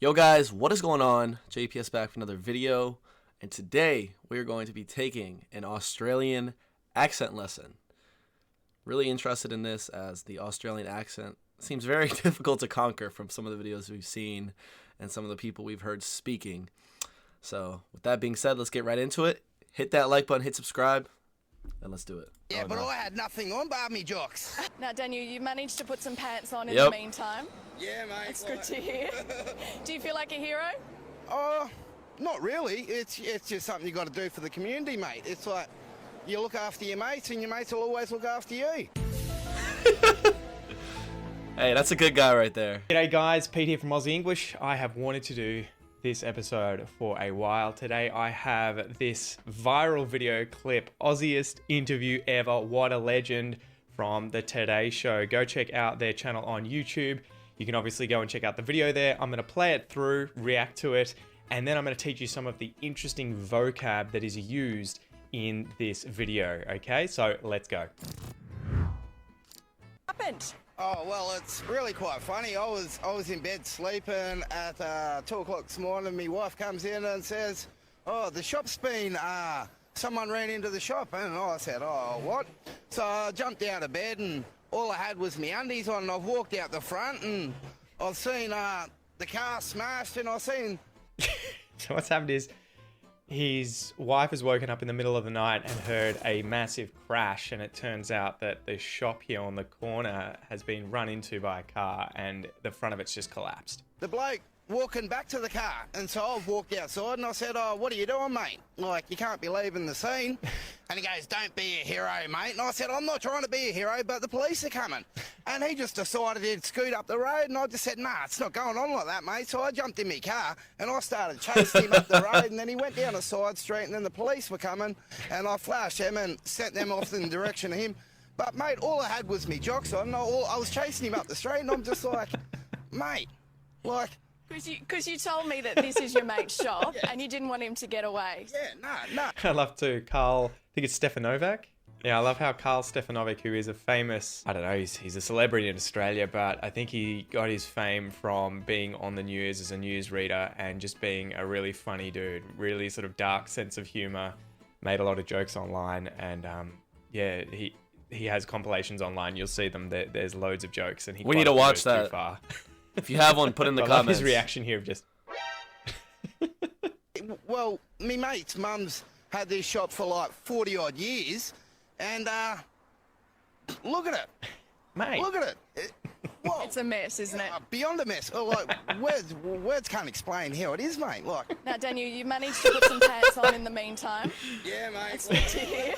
Yo guys, what is going on? JPS back for another video, and today we're going to be taking an Australian accent lesson. Really interested in this as the Australian accent seems very difficult to conquer from some of the videos we've seen and some of the people we've heard speaking. So with that being said, let's get right into it. Hit that like button, hit subscribe, and let's do it. Yeah, but I had nothing on bar me jocks. Now, Daniel, you managed to put some pants on in the meantime. Yeah, mate. It's good to hear. Do you feel like a hero? Oh, not really. It's just something you got to do for the community, mate. It's like you look after your mates and your mates will always look after you. Hey, that's a good guy right there. G'day guys, Pete here from Aussie English. I have wanted to do this episode for a while. Today I have this viral video clip, Aussiest interview ever, what a legend, from the Today Show. Go check out their channel on YouTube. You can obviously go and check out the video there. I'm going to play it through, react to it, and then I'm going to teach you some of the interesting vocab that is used in this video. Okay, so let's go. What happened? Oh, well, it's really quite funny. I was in bed sleeping at 2 o'clock this morning. My wife comes in and says, oh, the shop's been, someone ran into the shop. And I said, oh, what? So I jumped out of bed and all I had was my undies on, and I've walked out the front and I've seen the car smashed, and I've seen... So what's happened is his wife has woken up in the middle of the night and heard a massive crash, and it turns out that the shop here on the corner has been run into by a car and the front of it's just collapsed. The bloke walking back to the car, and so I've walked outside and I said, oh, what are you doing, mate? Like, you can't be leaving the scene. And he goes, don't be a hero, mate. And I said, I'm not trying to be a hero, but the police are coming. And he just decided he'd scoot up the road, and I just said, nah, it's not going on like that, mate. So I jumped in my car and I started chasing him up the road, and then he went down a side street, and then the police were coming, and I flashed them and sent them off in the direction of him. But mate, all I had was me jocks on. I was chasing him up the street, and I'm just like, mate, like... Because you told me that this is your mate's shop and you didn't want him to get away. Yeah, no. I love to Carl, I think it's Stefanovic. Yeah, I love how Carl Stefanovic, who is a famous, I don't know, he's a celebrity in Australia, but I think he got his fame from being on the news as a newsreader and just being a really funny dude, really sort of dark sense of humor, made a lot of jokes online, and yeah, he has compilations online. You'll see them. There's loads of jokes, and We need to watch that. Too far. If you have one, put in the I love comments. his reaction here of just... Well, me mate's mum's had this shop for like 40 odd years, and look at it. Mate. Look at it. Whoa. It's a mess, isn't it? Beyond a mess. Oh, like, words can't explain how it is, mate. Like. Now, Daniel, you managed to put some pants on in the meantime. Yeah, mate. It's good to hear.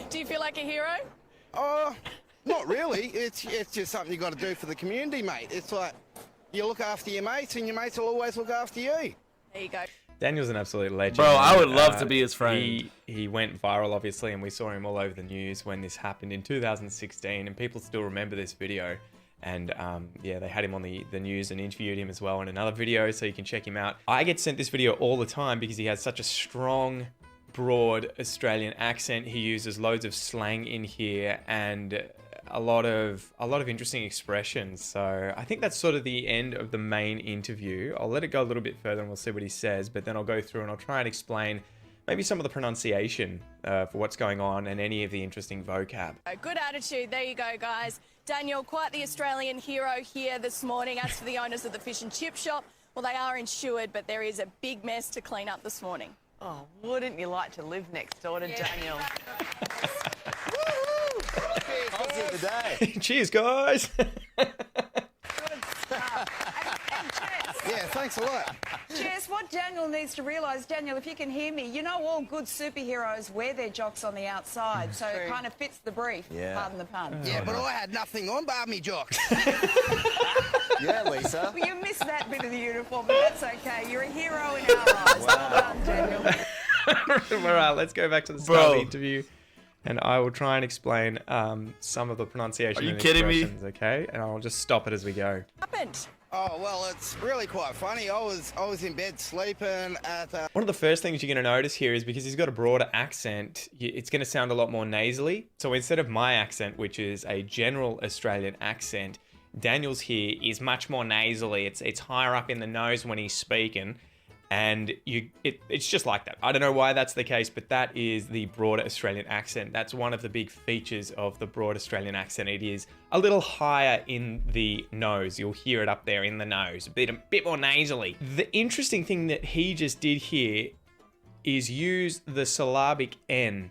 Do you feel like a hero? Oh, not really. It's just something you got to do for the community, mate. It's like you look after your mates, and your mates will always look after you. There you go. Daniel's an absolute legend. Bro, I would love to be his friend. He went viral, obviously, and we saw him all over the news when this happened in 2016, and people still remember this video. And yeah, they had him on the news and interviewed him as well in another video, so you can check him out. I get sent this video all the time because he has such a strong, broad Australian accent. He uses loads of slang in here and a lot of interesting expressions. So I think that's sort of the end of the main interview. I'll let it go a little bit further and we'll see what he says, but then I'll go through and I'll try and explain maybe some of the pronunciation for what's going on and any of the interesting vocab. Good attitude. There you go, guys. Daniel, quite the Australian hero here this morning. As for the owners of the fish and chip shop, well, they are insured, but there is a big mess to clean up this morning. Oh, wouldn't you like to live next door to Daniel? Cheers, guys. Good stuff. And Yeah, thanks a lot. Jess, what Daniel needs to realise, Daniel, if you can hear me, you know all good superheroes wear their jocks on the outside, so it kind of fits the brief, pardon the pun. Yeah, but I had nothing on bar me jocks. Yeah, Lisa. Well, you missed that bit of the uniform, but that's okay. You're a hero in our eyes. Well done, Daniel. All right, let's go back to the start of the interview, and I will try and explain some of the pronunciation. Are you and kidding me? expressions, okay? And I'll just stop it as we go. What happened? Oh, well, it's really quite funny. I was in bed sleeping at... One of the first things you're going to notice here is because he's got a broader accent, it's going to sound a lot more nasally. So instead of my accent, which is a general Australian accent, Daniel's here is much more nasally. It's higher up in the nose when he's speaking. And it's just like that. I don't know why that's the case, but that is the broader Australian accent. That's one of the big features of the broad Australian accent. It is a little higher in the nose. You'll hear it up there in the nose, a bit more nasally. The interesting thing that he just did here is use the syllabic N.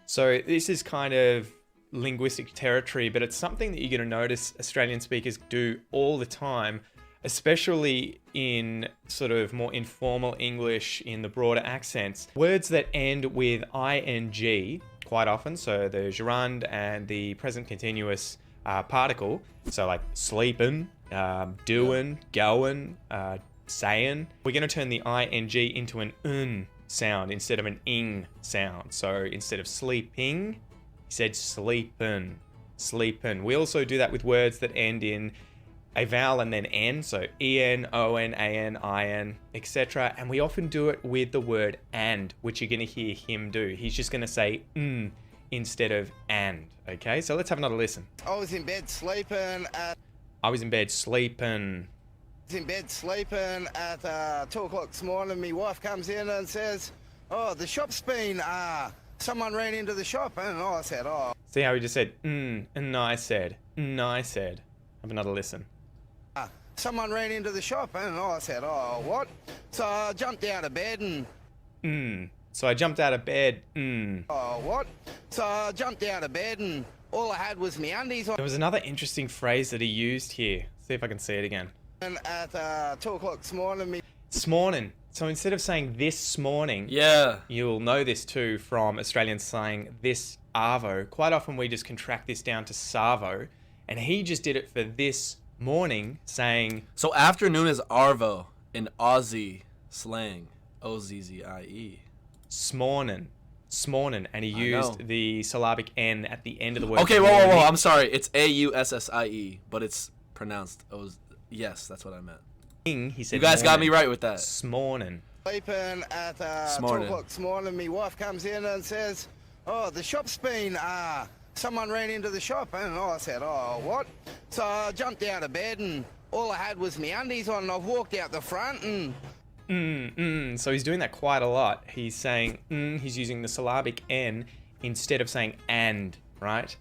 So this is kind of linguistic territory, but it's something that you're going to notice Australian speakers do all the time, especially in sort of more informal English in the broader accents. Words that end with ing quite often, so the gerund and the present continuous particle, so like sleeping, doing, going, saying. We're going to turn the ing into an un sound instead of an ing sound. So instead of sleeping, he said sleepin', sleepin'. We also do that with words that end in a vowel and then N, so E-N, O-N, A-N, I-N, etc. And we often do it with the word and, which you're going to hear him do. He's just going to say instead of and, okay? So let's have another listen. I was in bed sleeping at... I was in bed sleeping. I was in bed sleeping at 2 o'clock this morning. My wife comes in and says, oh, the shop's been... someone ran into the shop. And I said, oh... See how he just said, and I said, Have another listen. Someone ran into the shop, and I said, oh, what? So I jumped out of bed and... So I jumped out of bed, Oh, what? So I jumped out of bed and all I had was my undies on. There was another interesting phrase that he used here. See if I can see it again. And at 2 o'clock this morning, This morning. So instead of saying this morning, Yeah. you'll know this too from Australian slang, this arvo. Quite often we just contract this down to savo, and he just did it for this morning, saying... So afternoon is arvo in Aussie slang. O-Z-Z-I-E. Smornin'. Smornin'. And he used the syllabic N at the end of the word. Okay, whoa. I'm sorry. It's A-U-S-S-I-E, but it's pronounced O. Yes, that's what I meant. He said You guys got me morning. right with that. Smornin'. sleeping at 2 Smornin'. o'clock this morning, my wife comes in and says, oh, the shop's been... someone ran into the shop, and I said, oh, what? So I jumped out of bed and all I had was my undies on, and I've walked out the front and... So he's doing that quite a lot. He's saying he's using the syllabic N instead of saying and, right?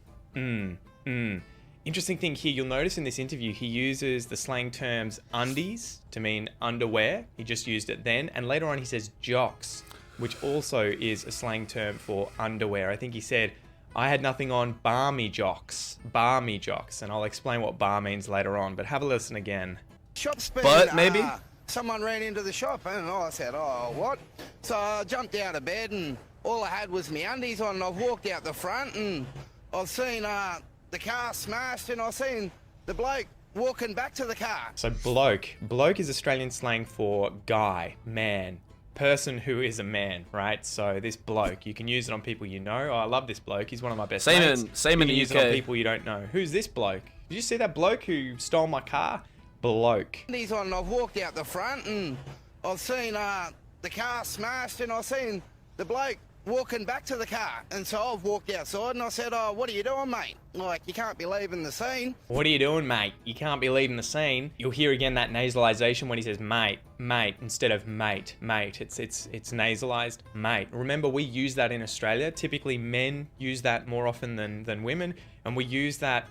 Interesting thing here, you'll notice in this interview, he uses the slang terms undies to mean underwear. He just used it then. And later on he says jocks, which also is a slang term for underwear. I think he said, I had nothing on barmy jocks. Barmy jocks. And I'll explain what bar means later on, but have a listen again. Shop's been... But maybe? Someone ran into the shop, and I said, oh, what? So I jumped out of bed and all I had was my undies on, and I've walked out the front and I've seen the car smashed, and I've seen the bloke walking back to the car. So bloke. Bloke is Australian slang for guy, man, person who is a man, right? So this bloke, you can use it on people you know. Oh, I love this bloke. He's one of my best mates. Same in the use UK. it on people you don't know. Who's this bloke? Did you see that bloke who stole my car? Bloke. Undies on, and I've walked out the front and I've seen the car smashed, and I've seen the bloke walking back to the car. And so I've walked outside and I said, oh, what are you doing, mate? Like, you can't be leaving the scene. What are you doing, mate? You can't be leaving the scene. You'll hear again that nasalization when he says mate, mate, instead of mate, mate. It's nasalized, mate. Remember, we use that in Australia. Typically, men use that more often than women. And we use that,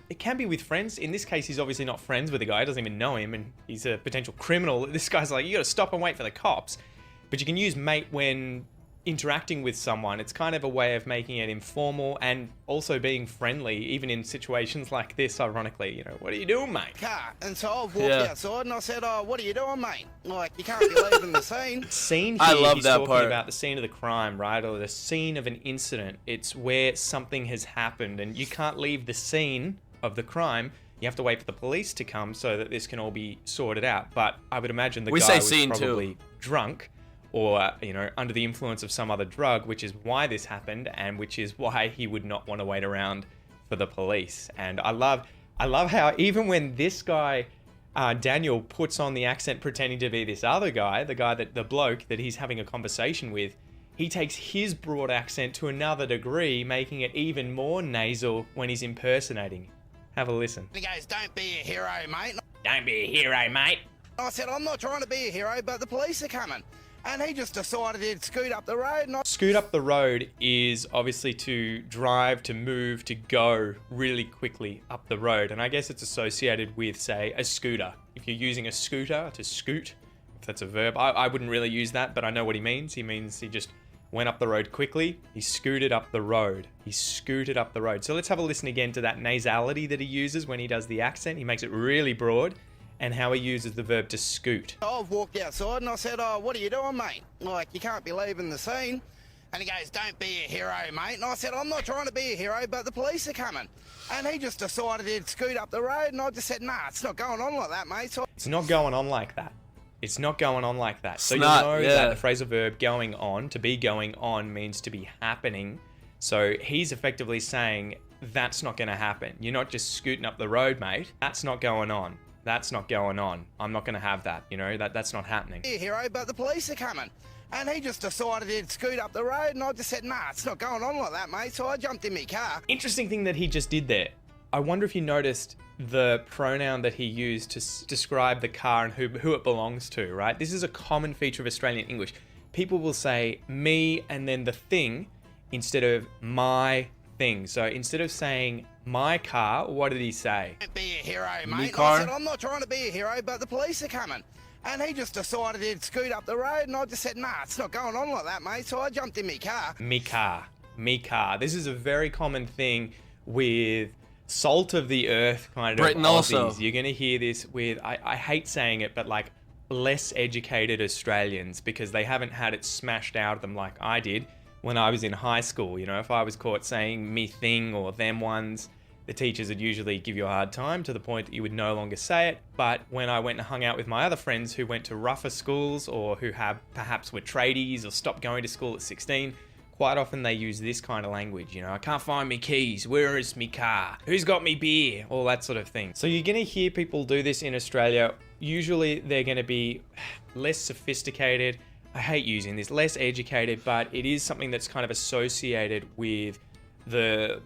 it can be with friends. In this case, he's obviously not friends with the guy. He doesn't even know him, and he's a potential criminal. This guy's like, you gotta stop and wait for the cops. But you can use mate when interacting with someone. It's kind of a way of making it informal and also being friendly, even in situations like this, ironically. You know, what are you doing, mate? Car. And so I've walked outside and I said, oh, what are you doing, mate? Like, you can't be leaving the scene. Scene here, I love he's that talking part. about the scene of the crime, right? Or the scene of an incident. It's where something has happened, and you can't leave the scene of the crime. You have to wait for the police to come so that this can all be sorted out. But I would imagine the We guy say was scene, probably drunk, or under the influence of some other drug, which is why this happened, and which is why he would not want to wait around for the police. And I love how even when this guy Daniel puts on the accent pretending to be this other guy, the bloke that he's having a conversation with, he takes his broad accent to another degree, making it even more nasal when he's impersonating. Have a listen. And he goes, don't be a hero, mate. Don't be a hero, mate. I said, I'm not trying to be a hero, but the police are coming. And he just decided he'd scoot up the road. And Scoot up the road is obviously to drive, to move, to go really quickly up the road. And I guess it's associated with, say, a scooter. If you're using a scooter, to scoot, if that's a verb. I wouldn't really use that, but I know what he means. He means he just went up the road quickly. He scooted up the road. He scooted up the road. So let's have a listen again to that nasality that he uses when he does the accent. He makes it really broad. And how he uses the verb to scoot. I've walked outside and I said, oh, what are you doing, mate? Like, you can't be leaving the scene. And he goes, don't be a hero, mate. And I said, I'm not trying to be a hero, but the police are coming. And he just decided he'd scoot up the road. And I just said, nah, it's not going on like that, mate. So it's not going on like that. It's not going on like that. So you not, know yeah. that the phrasal verb going on, to be going on, means to be happening. So he's effectively saying, that's not going to happen. You're not just scooting up the road, mate. That's not going on. That's not going on. I'm not going to have that. You know, that's not happening. be a hero, but the police are coming. And he just decided he'd scoot up the road. And I just said, nah, it's not going on like that, mate. So I jumped in my car. Interesting thing that he just did there. I wonder if you noticed the pronoun that he used to describe the car and who it belongs to, right? This is a common feature of Australian English. People will say me and then the thing instead of my thing. So instead of saying my car, what did he say? Don't be a hero, mate. Me car? I said, I'm not trying to be a hero, but the police are coming. And he just decided he'd scoot up the road. And I just said, nah, it's not going on like that, mate. So I jumped in my car. Me car. Me car. This is a very common thing with salt of the earth kind of Britain Aussies. also. You're going to hear this with, I hate saying it, but like less educated Australians, because they haven't had it smashed out of them like I did when I was in high school. You know, if I was caught saying me thing or them ones, the teachers would usually give you a hard time to the point that you would no longer say it. But when I went and hung out with my other friends who went to rougher schools or who have perhaps were tradies or stopped going to school at 16, quite often they use this kind of language. You know, I can't find me keys. Where is me car? Who's got me beer? All that sort of thing. So you're going to hear people do this in Australia. Usually they're going to be less sophisticated. I hate using this, less educated, but it is something that's kind of associated with the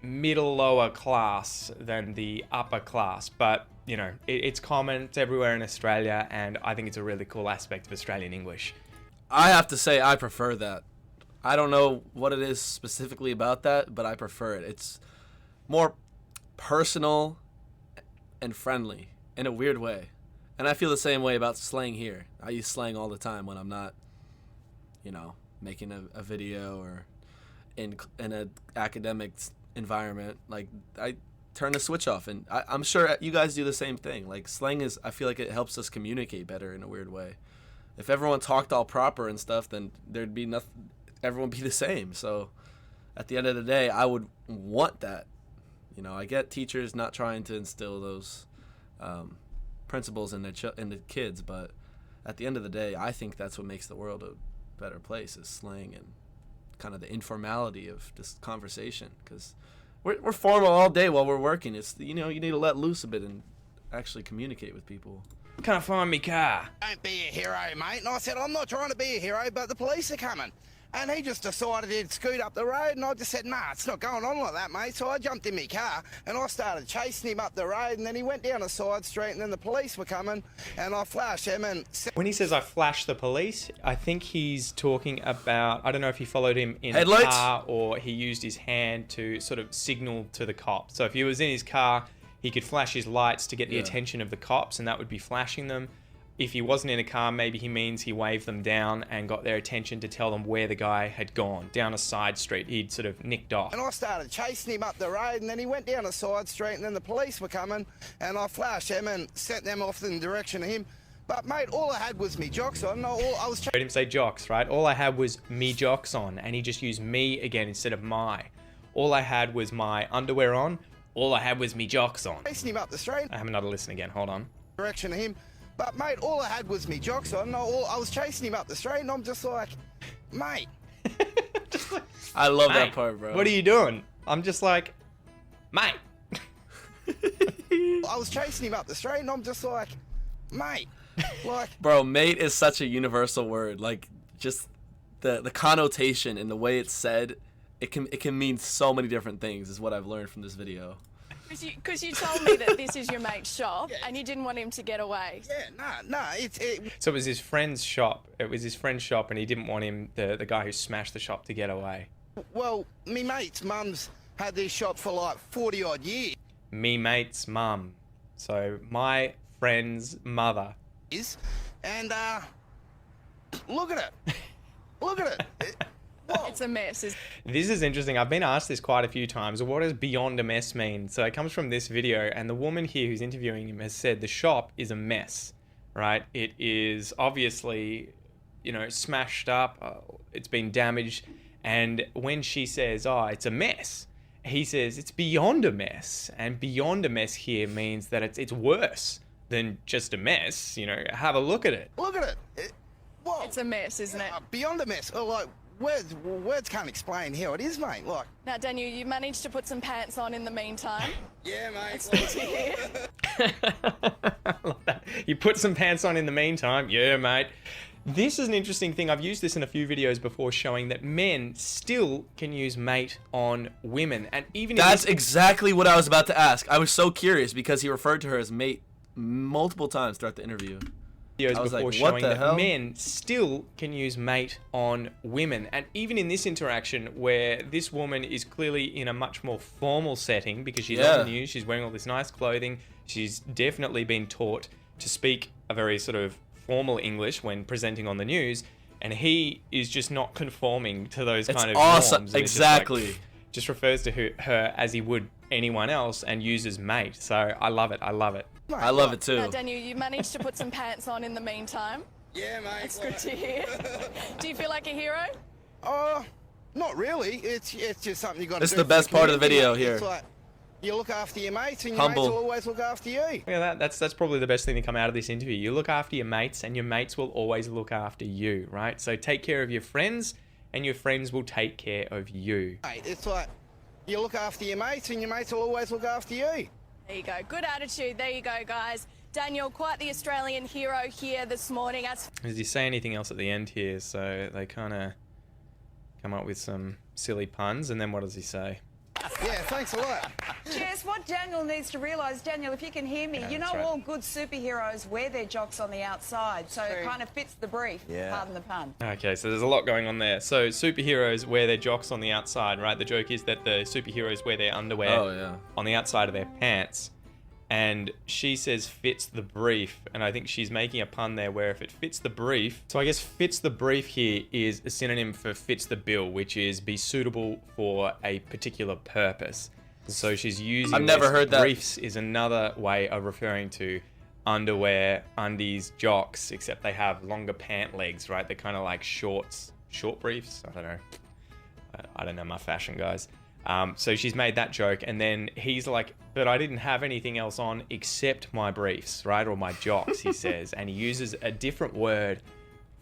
middle lower class than the upper class. But you know, it's common, it's everywhere in Australia, and I think it's a really cool aspect of Australian English. I have to say I prefer that. I don't know what it is specifically about that, but I prefer it. It's more personal and friendly in a weird way. And I feel the same way about slang here. I use slang all the time when I'm not, you know, making a video or in an academic environment. Like, I turn the switch off, and I'm sure you guys do the same thing. Like, slang is, I feel like it helps us communicate better in a weird way. If everyone talked all proper and stuff, then there'd be nothing, everyone would be the same. So at the end of the day, I would want that. You know, I get teachers not trying to instill those principles in the kids, but at the end of the day, I think that's what makes the world a better place, is slang and kind of the informality of this conversation. Because we're formal all day while we're working. It's, you know, you need to let loose a bit and actually communicate with people. Can't find me car. Don't be a hero, mate. And I said, I'm not trying to be a hero, but the police are coming. And he just decided he'd scoot up the road, and I just said, nah, it's not going on like that, mate. So I jumped in my car, and I started chasing him up the road, and then he went down a side street, and then the police were coming, and I flashed him and... When he says I flashed the police, I think he's talking about, I don't know if he followed him in Headlights? a car or he used his hand to sort of signal to the cops. So if he was in his car, he could flash his lights to get the attention of the cops, and that would be flashing them. If he wasn't in a car, maybe he means he waved them down and got their attention to tell them where the guy had gone, down a side street. He'd sort of nicked off. And I started chasing him up the road, and then he went down a side street, and then the police were coming, and I flashed him and sent them off in the direction of him. But, mate, all I had was me jocks on. I was Heard him say jocks, right? All I had was me jocks on, and he just used me again instead of my. All I had was my underwear on. All I had was me jocks on. chasing him up the street, I have another listen again. Hold on. direction of him. But, mate, all I had was me jocks on. I was chasing him up the street, and I'm just like, mate. I love Mate, that part, bro. What are you doing? I'm just like, mate. I was chasing him up the street, and I'm just like, mate. Like, Bro, mate is such a universal word. Like, just the connotation and the way it's said, it can mean so many different things, is what I've learned from this video. Because you told me that this is your mate's shop and you didn't want him to get away. Yeah, no, So it was his friend's shop. It was his friend's shop, and he didn't want him, the guy who smashed the shop, to get away. well, me mate's mum's had this shop for like 40 odd years. Me mate's mum. So my friend's mother. And look at it. Look at it. Whoa. It's a mess. This is interesting. I've been asked this quite a few times. What does beyond a mess mean? So it comes from this video, and the woman here who's interviewing him has said the shop is a mess, right? It is obviously, you know, smashed up. It's been damaged. And when she says, oh, it's a mess, he says it's beyond a mess. And beyond a mess here means that it's worse than just a mess. You know, have a look at it. Look at it. Whoa. It's a mess, isn't it? Beyond a mess. Like, words can't explain how it is, mate. Like. Now, Daniel, you managed to put some pants on in the meantime. Yeah, mate. It's good to hear. I love that. You put some pants on in the meantime. Yeah, mate. This is an interesting thing. I've used this in a few videos before, showing that men still can use mate on women. And even That's exactly what I was about to ask. I was so curious because he referred to her as mate multiple times throughout the interview. Videos I was before like, what showing the that hell? men still can use mate on women. And even in this interaction where this woman is clearly in a much more formal setting because she's on the news, she's wearing all this nice clothing, she's definitely been taught to speak a very sort of formal English when presenting on the news, and he is just not conforming to those kind of awesome. norms. And Exactly. just refers to her as he would anyone else and uses mate. So I love it. I love it. I love it too. Now, Daniel, you managed to put some pants on in the meantime. Yeah, mate. It's good to hear. Do you feel like a hero? Not really. It's just something you got to do. This is the best part of the video here. It's like you look after your mates, and your Humble. mates will always look after you. Yeah, that's probably the best thing to come out of this interview. You look after your mates, and your mates will always look after you, right? So take care of your friends, and your friends will take care of you. Mate, it's like you look after your mates, and your mates will always look after you. There you go. Good attitude. There you go, guys. Daniel, quite the Australian hero here this morning. Does he say anything else at the end here? So they kind of come up with some silly puns, and then what does he say? Yeah, thanks a lot. Jess, what Daniel needs to realise, Daniel, if you can hear me, you know right. all good superheroes wear their jocks on the outside, so it kind of fits the brief, pardon the pun. Okay, so there's a lot going on there. So superheroes wear their jocks on the outside, right? The joke is that the superheroes wear their underwear on the outside of their pants. And she says fits the brief, and I think she's making a pun there where if it fits the brief, so I guess fits the brief here is a synonym for fits the bill, which is be suitable for a particular purpose. So she's using I've never heard that. Briefs is another way of referring to underwear, undies, jocks, except they have longer pant legs, right? They're kind of like short briefs. I don't know my fashion, guys. So she's made that joke, and then he's like, but I didn't have anything else on except my briefs, right? Or my jocks, he says. And he uses a different word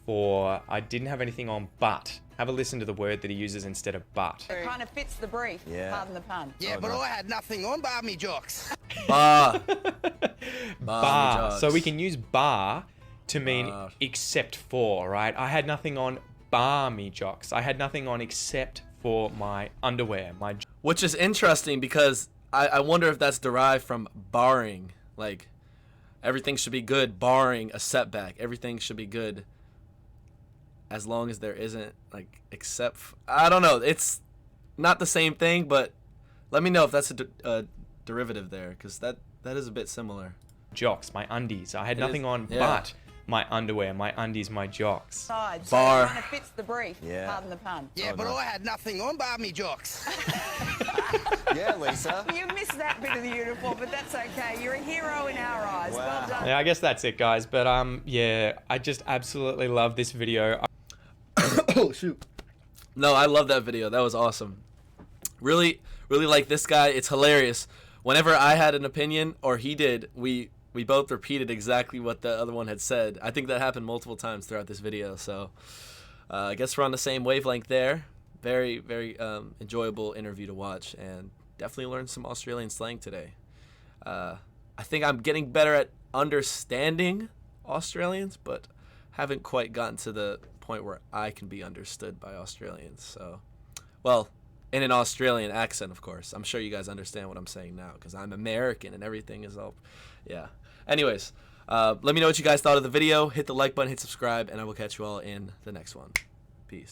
for I didn't have anything on but. Have a listen to the word that he uses instead of but. It kind of fits the brief, pardon the pun. Yeah, but I had nothing on bar me jocks. Bar. Bar. So we can use bar to mean except for, right? I had nothing on bar me jocks. I had nothing on except for my underwear, Which is interesting because I wonder if that's derived from barring. Like, everything should be good barring a setback. Everything should be good as long as there isn't, like, I don't know. It's not the same thing, but let me know if that's a derivative there, because that is a bit similar. jocks, my undies. I had nothing on but my underwear, my undies, my jocks. So Bar. it kind of fits the brief, pardon the pun. Yeah, but I had nothing on bar me jocks. Yeah, Lisa. You missed that bit of the uniform, but that's okay. You're a hero in our eyes. Well done. Yeah, I guess that's it, guys. But yeah, I just absolutely love this video. Oh, shoot. No, I love that video. That was awesome. Really, really like this guy. It's hilarious. Whenever I had an opinion, or he did, we both repeated exactly what the other one had said. I think that happened multiple times throughout this video. So I guess we're on the same wavelength there. Very, very enjoyable interview to watch, and definitely learned some Australian slang today. I think I'm getting better at understanding Australians, but haven't quite gotten to the point where I can be understood by Australians. So, well, in an Australian accent, of course. I'm sure you guys understand what I'm saying now because I'm American and everything is all, yeah. Anyways, let me know what you guys thought of the video. Hit the like button, hit subscribe, and I will catch you all in the next one. Peace.